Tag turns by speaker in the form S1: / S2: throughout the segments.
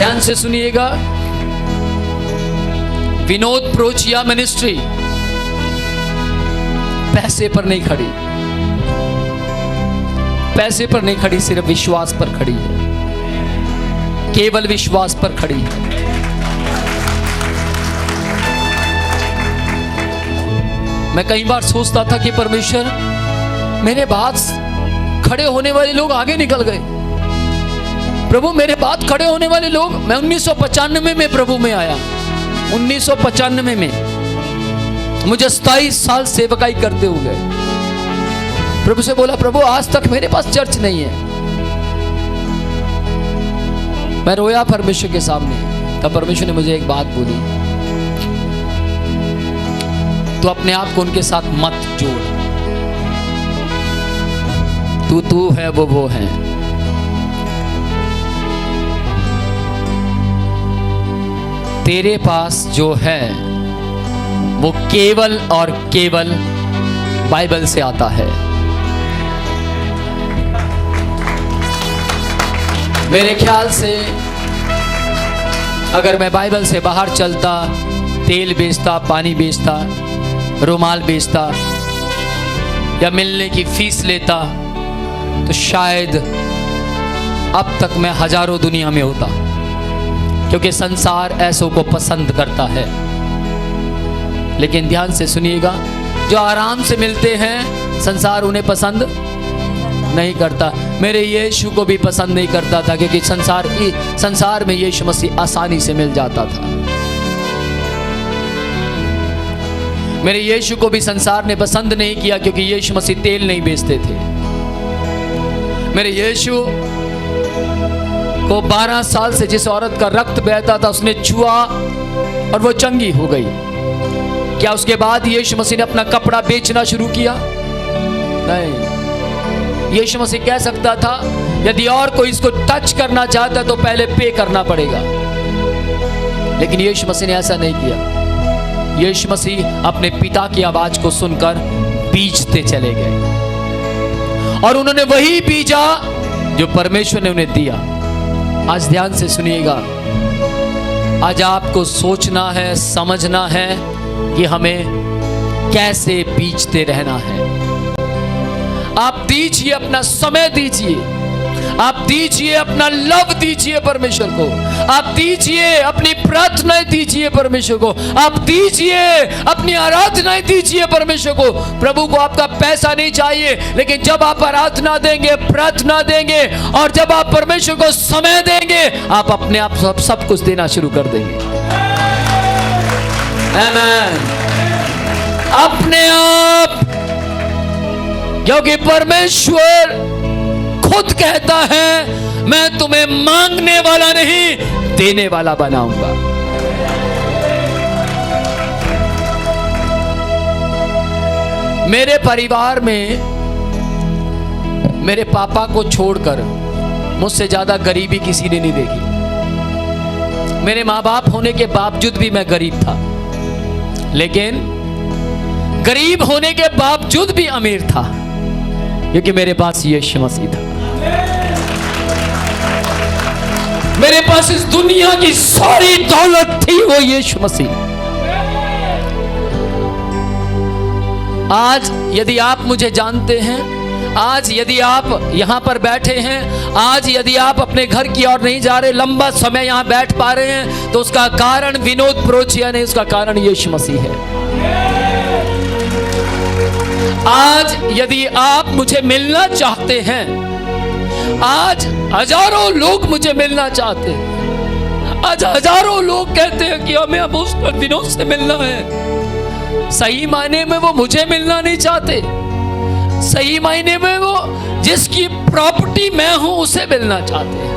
S1: ध्यान से सुनिएगा, विनोद प्रोचिया मिनिस्ट्री पैसे पर नहीं खड़ी, पैसे पर नहीं खड़ी, सिर्फ विश्वास पर खड़ी है, केवल विश्वास पर खड़ी है। मैं कई बार सोचता था कि परमेश्वर, मेरे बाद खड़े होने वाले लोग आगे निकल गए। प्रभु, मेरे बाद खड़े होने वाले लोग, मैं 1995 में प्रभु में आया, 1995 में मुझे 27 साल सेवकाई करते हुए प्रभु से बोला, प्रभु आज तक मेरे पास चर्च नहीं है। मैं रोया परमेश्वर के सामने। तब परमेश्वर ने मुझे एक बात बोली, तो अपने आप को उनके साथ मत जोड़, तू है वो है। तेरे पास जो है वो केवल और केवल बाइबल से आता है। मेरे ख्याल से अगर मैं बाइबल से बाहर चलता, तेल बेचता, पानी बेचता, रुमाल बेचता या मिलने की फीस लेता, तो शायद अब तक मैं हजारों दुनिया में होता, क्योंकि संसार ऐसों को पसंद करता है। लेकिन ध्यान से सुनिएगा, जो आराम से मिलते हैं संसार उन्हें पसंद नहीं करता। मेरे यीशु को भी पसंद नहीं करता था, क्योंकि संसार में यीशु मसीह आसानी से मिल जाता था। मेरे यीशु को भी संसार ने पसंद नहीं किया, क्योंकि यीशु मसीह तेल नहीं बेचते थे। मेरे यीशु को 12 साल से जिस औरत का रक्त बहता था उसने छुआ और वो चंगी हो गई। क्या उसके बाद यीशु मसीह ने अपना कपड़ा बेचना शुरू किया? नहीं। यीशु मसीह कह सकता था, यदि और कोई इसको टच करना चाहता तो पहले पे करना पड़ेगा, लेकिन यीशु मसीह ने ऐसा नहीं किया। यीशु मसीह अपने पिता की आवाज को सुनकर बीजते चले गए, और उन्होंने वही बीजा जो परमेश्वर ने उन्हें दिया। आज ध्यान से सुनिएगा, आज आपको सोचना है, समझना है कि हमें कैसे बीजते रहना है। आप दीजिए, अपना समय दीजिए, आप दीजिए, अपना लव दीजिए परमेश्वर को, आप दीजिए, अपनी प्रार्थनाएं दीजिए परमेश्वर को, आप दीजिए, अपनी आराधनाएं दीजिए परमेश्वर को। प्रभु को आपका पैसा नहीं चाहिए, लेकिन जब आप आराधना देंगे, प्रार्थना देंगे, और जब आप परमेश्वर को समय देंगे, आप अपने आप सब कुछ देना शुरू कर देंगे। आमीन। अपने आप, क्योंकि परमेश्वर खुद कहता है, मैं तुम्हें मांगने वाला नहीं, देने वाला बनाऊंगा। मेरे परिवार में मेरे पापा को छोड़कर मुझसे ज्यादा गरीबी किसी ने नहीं देखी। मेरे माँ बाप होने के बावजूद भी मैं गरीब था, लेकिन गरीब होने के बावजूद भी अमीर था, क्योंकि मेरे पास यीशु मसीह था। मेरे पास इस दुनिया की सारी दौलत थी, वो यीशु मसीह। आज यदि आप मुझे जानते हैं, आज यदि आप यहां पर बैठे हैं, आज यदि आप अपने घर की ओर नहीं जा रहे, लंबा समय यहां बैठ पा रहे हैं, तो उसका कारण विनोद प्रोचिया नहीं, उसका कारण यीशु मसीह है। आज यदि आप मुझे मिलना चाहते हैं, आज हजारों लोग मुझे मिलना चाहते हैं, आज हजारों लोग कहते हैं कि हमें अब उस विनोद से मिलना है। सही मायने में वो मुझे मिलना नहीं चाहते, सही मायने में वो जिसकी प्रॉपर्टी मैं हूं उसे मिलना चाहते हैं।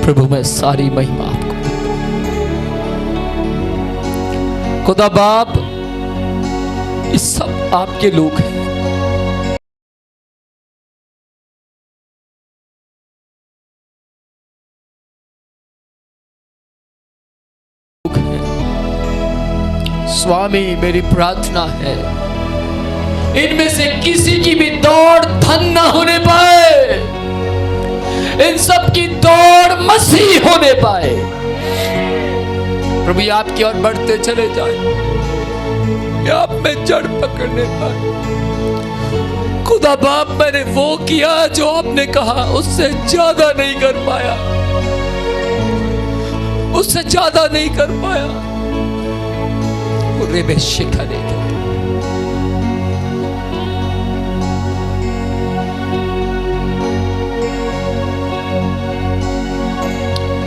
S1: प्रभु मैं सारी महिमा आपको। खुदा बाप, ये सब आपके लोग हैं। स्वामी, मेरी प्रार्थना है इनमें से किसी की भी दौड़ धन न होने पाए, इन सब की दौड़ मसीह होने पाए। प्रभु आपकी ओर बढ़ते चले जाए, आप में जड़ पकड़ने पाए। खुदा बाप, मैंने वो किया जो आपने कहा, उससे ज्यादा नहीं कर पाया, उससे ज्यादा नहीं कर पाया।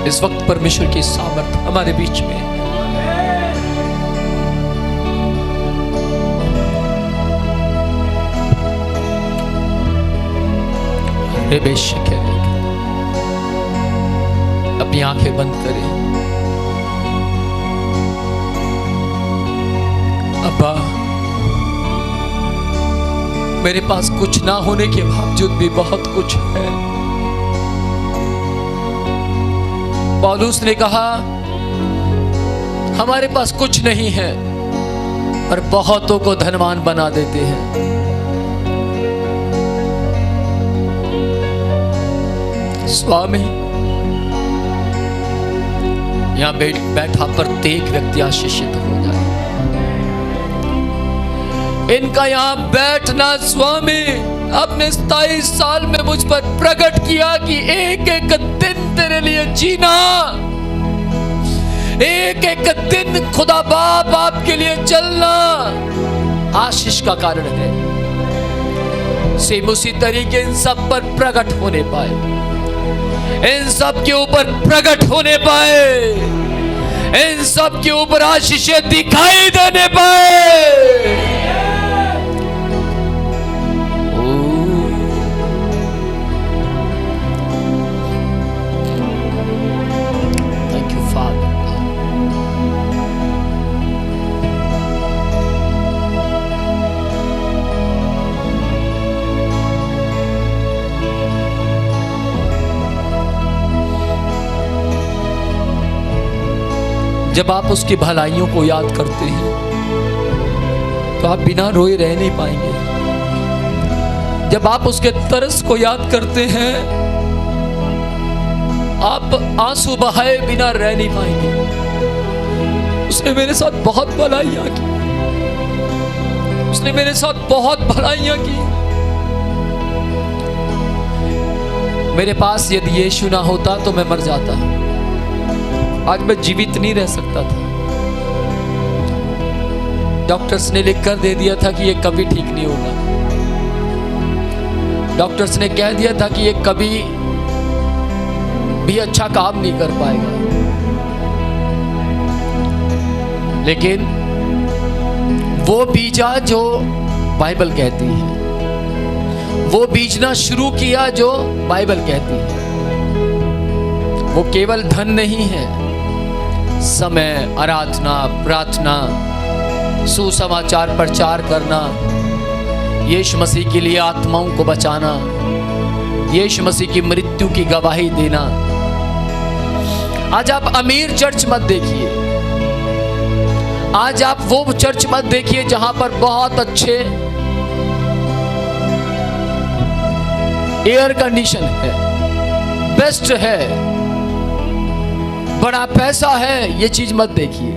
S1: इस वक्त परमेश्वर की सामर्थ हमारे बीच में है। अपनी आंखें बंद करें। अब्बा, मेरे पास कुछ ना होने के बावजूद भी बहुत कुछ है। पौलुस ने कहा, हमारे पास कुछ नहीं है पर बहुतों को धनवान बना देते हैं। स्वामी, यहां बैठा प्रत्येक व्यक्ति आशीषित हो जाए। इनका यहां बैठना स्वामी अपने 27 साल में मुझ पर प्रकट किया कि एक एक दिन तेरे लिए जीना, एक एक दिन खुदा बाप आपके लिए चलना आशीष का कारण है। सेम उसी तरीके इन सब पर प्रकट होने पाए, इन सब के ऊपर प्रकट होने पाए, इन सब के ऊपर आशीषें दिखाई देने पाए। Thank you father. जब आप उसकी भलाइयों को याद करते हैं तो आप बिना रोए रह नहीं पाएंगे। जब आप उसके तरस को याद करते हैं आप आंसू बहाए बिना रह नहीं पाएंगे। उसने मेरे साथ बहुत भलाइयां की, उसने मेरे साथ बहुत भलाइयां की। मेरे पास यदि यीशु ना होता तो मैं मर जाता, आज मैं जीवित नहीं रह सकता था। डॉक्टर्स ने लिख कर दे दिया था कि ये कभी ठीक नहीं होगा। डॉक्टर्स ने कह दिया था कि ये कभी भी अच्छा काम नहीं कर पाएगा। लेकिन वो बीजा जो बाइबल कहती है, वो बीजना शुरू किया जो बाइबल कहती है। वो केवल धन नहीं है, समय, आराधना, प्रार्थना, सुसमाचार प्रचार करना, यीशु मसीह के लिए आत्माओं को बचाना, यीशु मसीह की मृत्यु की गवाही देना। आज आप अमीर चर्च मत देखिए, आज आप वो चर्च मत देखिए जहां पर बहुत अच्छे एयर कंडीशन है, बेस्ट है, बड़ा पैसा है। ये चीज मत देखिए।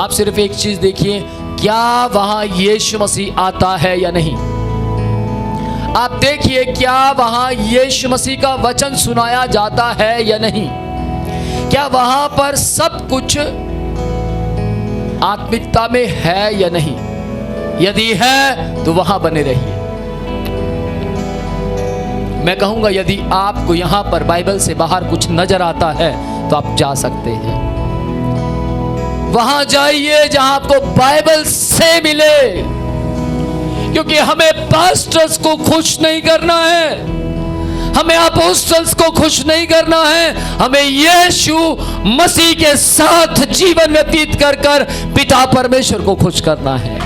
S1: आप सिर्फ एक चीज देखिए, क्या वहां यीशु मसीह आता है या नहीं। आप देखिए क्या वहां यीशु मसीह का वचन सुनाया जाता है या नहीं। क्या वहां पर सब कुछ आत्मिकता में है या नहीं। यदि है तो वहां बने रहिए। मैं कहूंगा यदि आपको यहां पर बाइबल से बाहर कुछ नजर आता है तो आप जा सकते हैं। वहां जाइए जहां आपको बाइबल से मिले, क्योंकि हमें पास्टर्स को खुश नहीं करना है, हमें अपोस्टल्स को खुश नहीं करना है, हमें यीशु मसीह के साथ जीवन व्यतीत कर कर पिता परमेश्वर को खुश करना है।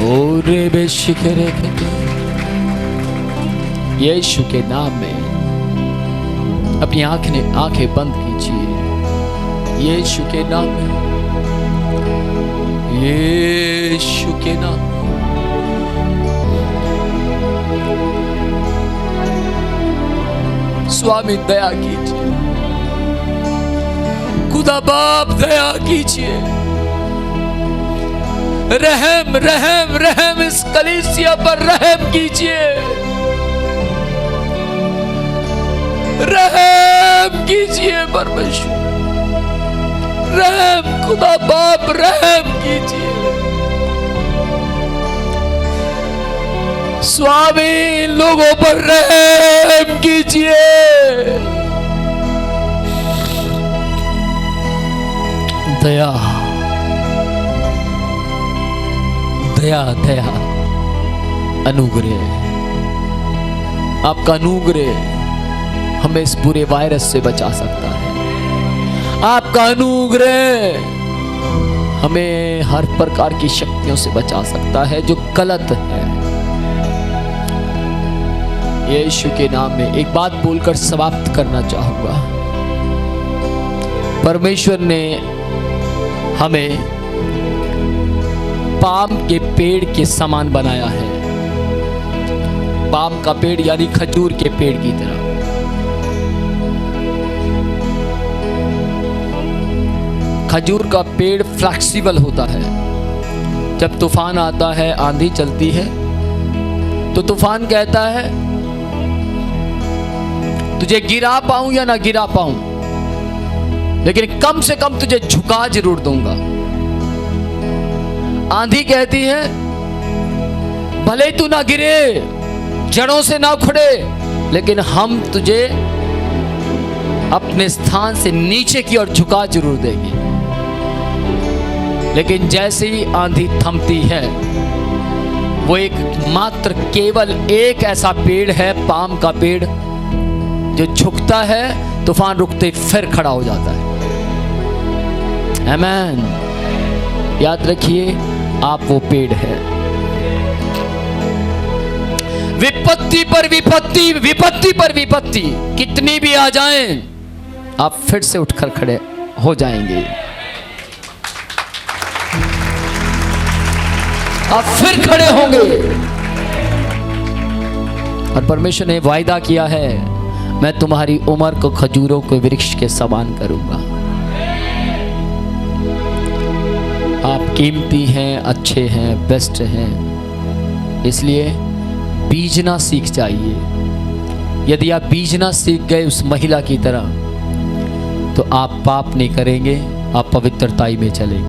S1: ओरे बेशिकरे यीशु के नाम में अपनी आंखें बंद कीजिए। यीशु के नाम में, यीशु के नाम। स्वामी दया कीजिए, खुदा बाप दया कीजिए, रहम रहम रहम इस कलीसिया पर रहम कीजिए, रहम कीजिए परमेश्वर, रहम खुदा बाप रहम कीजिए। स्वामी लोगों पर रहम कीजिए। दया दया दया अनुग्रह, आपका अनुग्रह हमें इस बुरे वायरस से बचा सकता है। आपका अनुग्रह हमें हर प्रकार की शक्तियों से बचा सकता है जो गलत है। यीशु के नाम में एक बात बोलकर समाप्त करना चाहूंगा। परमेश्वर ने हमें पाम के पेड़ के समान बनाया है। पाम का पेड़ यानी खजूर के पेड़ की तरह। खजूर का पेड़ फ्लेक्सिबल होता है। जब तूफान आता है, आंधी चलती है, तो तूफान कहता है तुझे गिरा पाऊं या ना गिरा पाऊं, लेकिन कम से कम तुझे झुका जरूर दूंगा। आंधी कहती है भले तू ना गिरे, जड़ों से ना उखड़े, लेकिन हम तुझे अपने स्थान से नीचे की ओर झुका जरूर देंगे। लेकिन जैसे ही आंधी थमती है, वो एक मात्र केवल एक ऐसा पेड़ है, पाम का पेड़, जो झुकता है, तूफान रुकते फिर खड़ा हो जाता है। आमीन। याद रखिए, आप वो पेड़ है। विपत्ति पर विपत्ति, विपत्ति पर विपत्ति कितनी भी आ जाएं, आप फिर से उठकर खड़े हो जाएंगे। आप फिर खड़े होंगे। और परमेश्वर ने वायदा किया है, मैं तुम्हारी उम्र को खजूरों के वृक्ष के समान करूंगा। आप कीमती हैं, अच्छे हैं, बेस्ट हैं, इसलिए बीजना सीख जाइए। यदि आप बीजना सीख गए उस महिला की तरह, तो आप पाप नहीं करेंगे, आप पवित्रताई में चलेंगे।